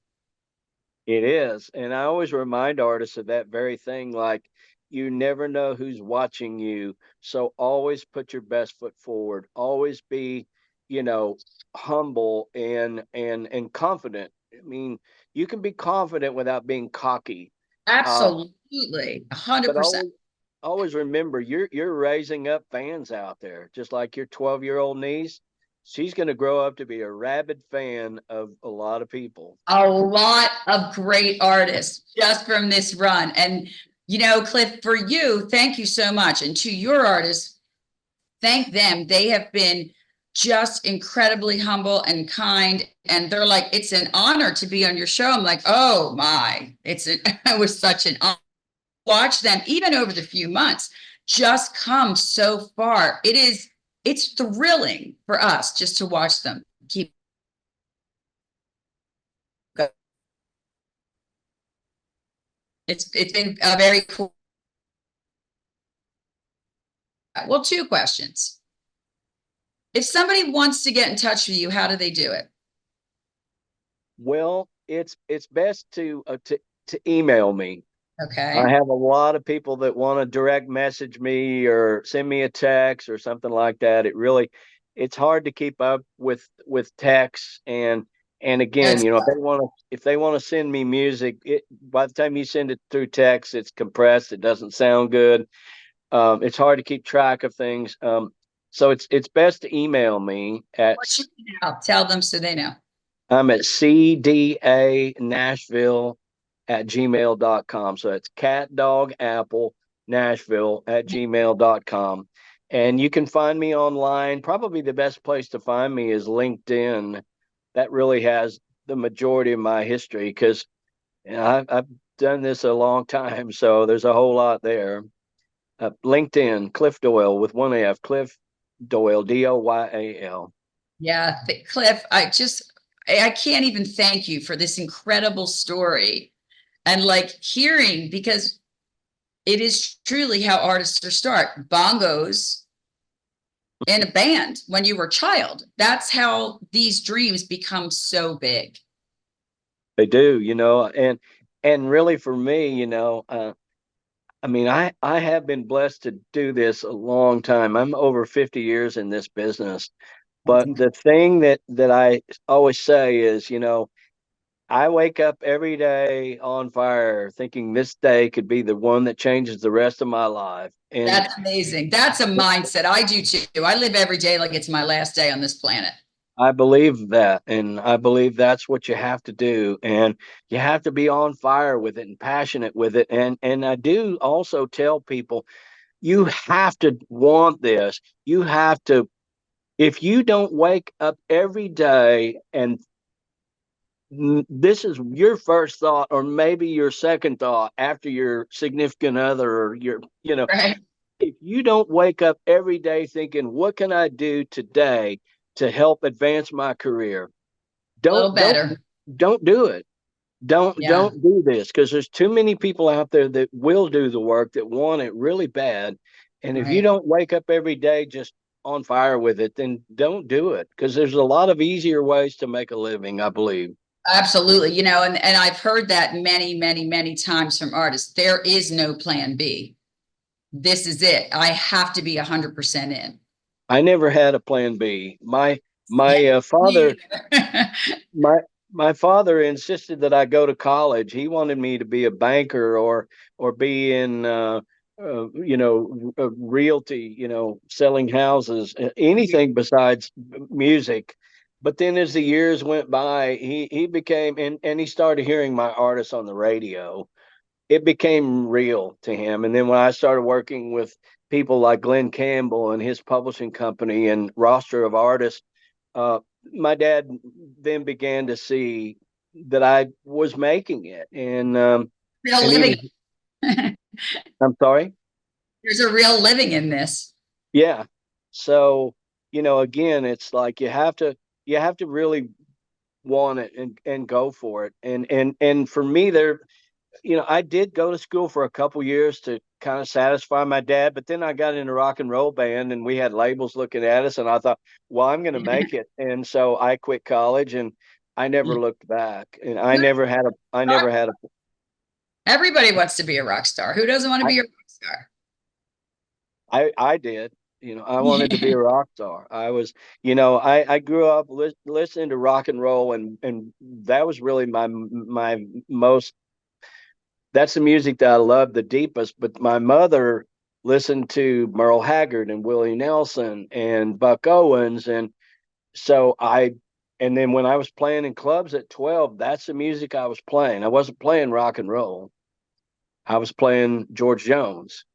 It is. And I always remind artists of that very thing. Like, you never know who's watching you. So always put your best foot forward. Always be, you know, humble and confident. I mean, you can be confident without being cocky. Uh, Absolutely. but 100%. always remember, you're raising up fans out there, just like your 12-year-old niece. she's going to grow up to be a rabid fan of a lot of people. A lot of great artists just from this run. And, you know, Clif, for you, thank you so much. And to your artists, thank them. They have been just incredibly humble and kind. And they're like, it's an honor to be on your show. I'm like, oh my, it was such an honor. Watch them, even over the few months, just come so far. It's thrilling for us just to watch them keep. It's been a very cool. Well, two questions. If somebody wants to get in touch with you, how do they do it? Well, it's best to email me. Okay. I have a lot of people that want to direct message me or send me a text or something like that. It's hard to keep up with texts, and again, It's you know, if they want to send me music, by the time you send it through text, it's compressed. It doesn't sound good. It's hard to keep track of things. So it's best to email me at. What should you know? Tell them so they know. I'm at cdanashville@gmail.com. So it's cat dog apple Nashville@gmail.com. And you can find me online. Probably the best place to find me is LinkedIn. That really has the majority of my history because, you know, I've done this a long time. So there's a whole lot there. LinkedIn, Clif Doyal with one F, Clif Doyal, Doyal. Yeah, Clif, I can't even thank you for this incredible story and like hearing, because it is truly how artists are start. Bongos in a band when you were a child. That's how these dreams become so big. They do, you know, and really for me, you know, I mean, I have been blessed to do this a long time. I'm over 50 years in this business. But the thing that I always say is, you know, I wake up every day on fire thinking this day could be the one that changes the rest of my life. And That's amazing. That's a mindset. I do too. I live every day like it's my last day on this planet. I believe that. And I believe that's what you have to do. And you have to be on fire with it and passionate with it. And I do also tell people, you have to want this. You have to, if you don't wake up every day and this is your first thought or maybe your second thought after your significant other or your, you know, Right. if you don't wake up every day thinking, what can I do today to help advance my career? A little Don't better. don't do it. Yeah. Don't do this because there's too many people out there that will do the work that want it really bad. And if you Right. don't wake up every day just on fire with it, then don't do it because there's a lot of easier ways to make a living, I believe. Absolutely. You know, and I've heard that many, many, many times from artists. There is no plan B. This is it. I have to be 100% in. I never had a plan B. Yeah. My Me father either. my my father insisted that I go to college. He wanted me to be a banker or be in you know, realty, you know, selling houses, anything besides music. But then as the years went by, he became and he started hearing my artists on the radio. It became real to him. And then when I started working with people like Glenn Campbell and his publishing company and roster of artists, uh, my dad then began to see that I was making it. Real And he living. was, I'm sorry. There's a real living in this. Yeah. So, you know, again, it's like you have to really want it and go for it. And for me, there, you know, I did go to school for a couple years to kind of satisfy my dad, but then I got in a rock and roll band and we had labels looking at us and I thought, well, I'm going to make it. And so I quit college and I never looked back. And I never had a, Everybody wants to be a rock star. Who doesn't want to I, be a rock star? I did, you know, I wanted to be a rock star. I was, you know, I grew up listening to rock and roll and that was really my most that's the music that I love the deepest. But my mother listened to Merle Haggard and Willie Nelson and Buck Owens. And so and then when I was playing in clubs at 12, that's the music I was playing. I wasn't playing rock and roll. I was playing George Jones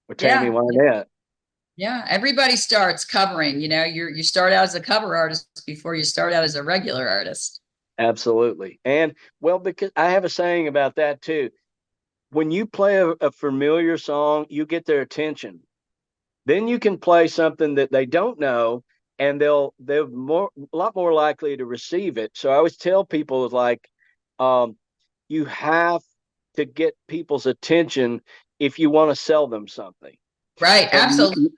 or Tammy Yeah. Wynette. Yeah. Everybody starts covering, you start out as a cover artist before you start out as a regular artist. Absolutely. And well, because I have a saying about that too. When you play a familiar song, you get their attention. Then you can play something that they don't know, and they're a lot more likely to receive it. So I always tell people like, um, you have to get people's attention if you want to sell them something. Right. So Absolutely.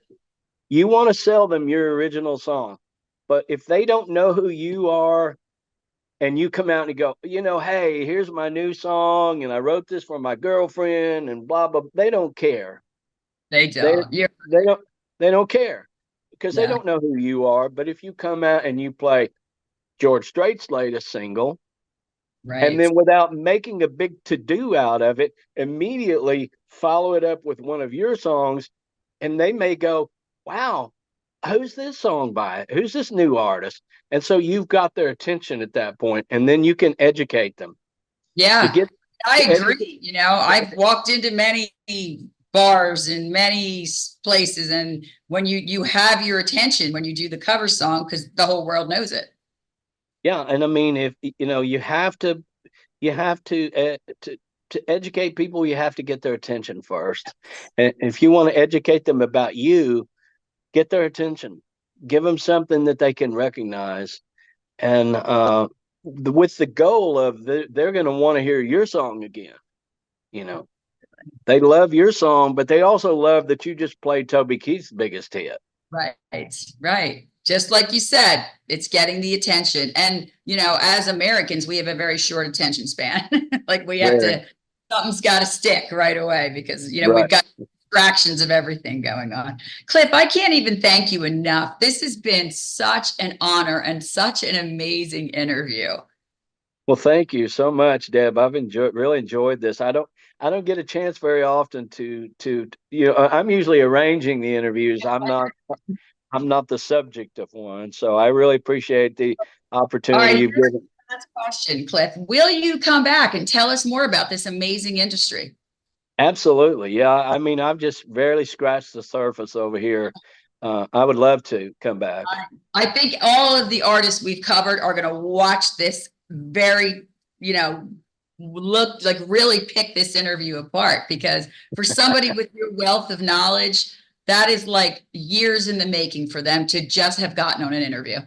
you want to sell them your original song, but if they don't know who you are, and you come out and you go, hey, here's my new song, and I wrote this for my girlfriend, and blah blah. They don't care. They They don't. You're, they don't they don't care because they yeah. don't know who you are. But if you come out and you play George Strait's latest single, and Right. then without making a big to do out of it, immediately follow it up with one of your songs, and they may go, wow, who's this song by? Who's this new artist? And so you've got their attention at that point, and then you can educate them. To Yeah. get I to educate, agree. I've walked into many bars in many places, and when you have your attention when you do the cover song, because the whole world knows it. yeah. And I mean, if you have to educate people, you have to get their attention first. And if you want to educate them about you, get their attention, give them something that they can recognize, and with the goal of they're going to want to hear your song again. You know, they love your song, but they also love that you just played Toby Keith's biggest hit. Right, right. Just like you said, it's getting the attention. And, as Americans, we have a very short attention span. Like we have Very to, something's got to stick right away because, we've right. got fractions of everything going on. Clif, I can't even thank you enough. This has been such an honor and such an amazing interview. Well, thank you so much, Deb. I've really enjoyed this. I don't get a chance very often I'm usually arranging the interviews. I'm not the subject of one. So I really appreciate the All opportunity right, you've given. last question, Clif. Will you come back and tell us more about this amazing industry? Absolutely. Yeah. I mean, I've just barely scratched the surface over here. I would love to come back. I think all of the artists we've covered are going to watch this very, look like really pick this interview apart because for somebody with your wealth of knowledge, that is like years in the making for them to just have gotten on an interview.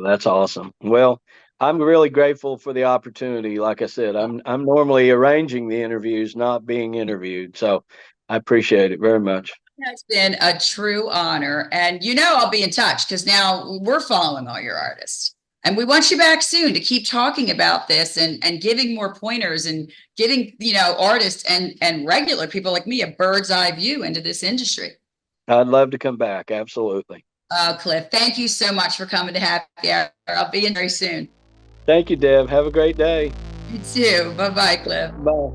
That's awesome. Well, I'm really grateful for the opportunity. Like I said, I'm normally arranging the interviews, not being interviewed. So I appreciate it very much. It's been a true honor. And I'll be in touch because now we're following all your artists. And we want you back soon to keep talking about this and giving more pointers and giving, artists and regular people like me a bird's eye view into this industry. I'd love to come back. Absolutely. Oh, Clif, thank you so much for coming to Happy Hour. I'll be in very soon. Thank you, Deb. Have a great day. You too. Bye-bye, Clif. Bye.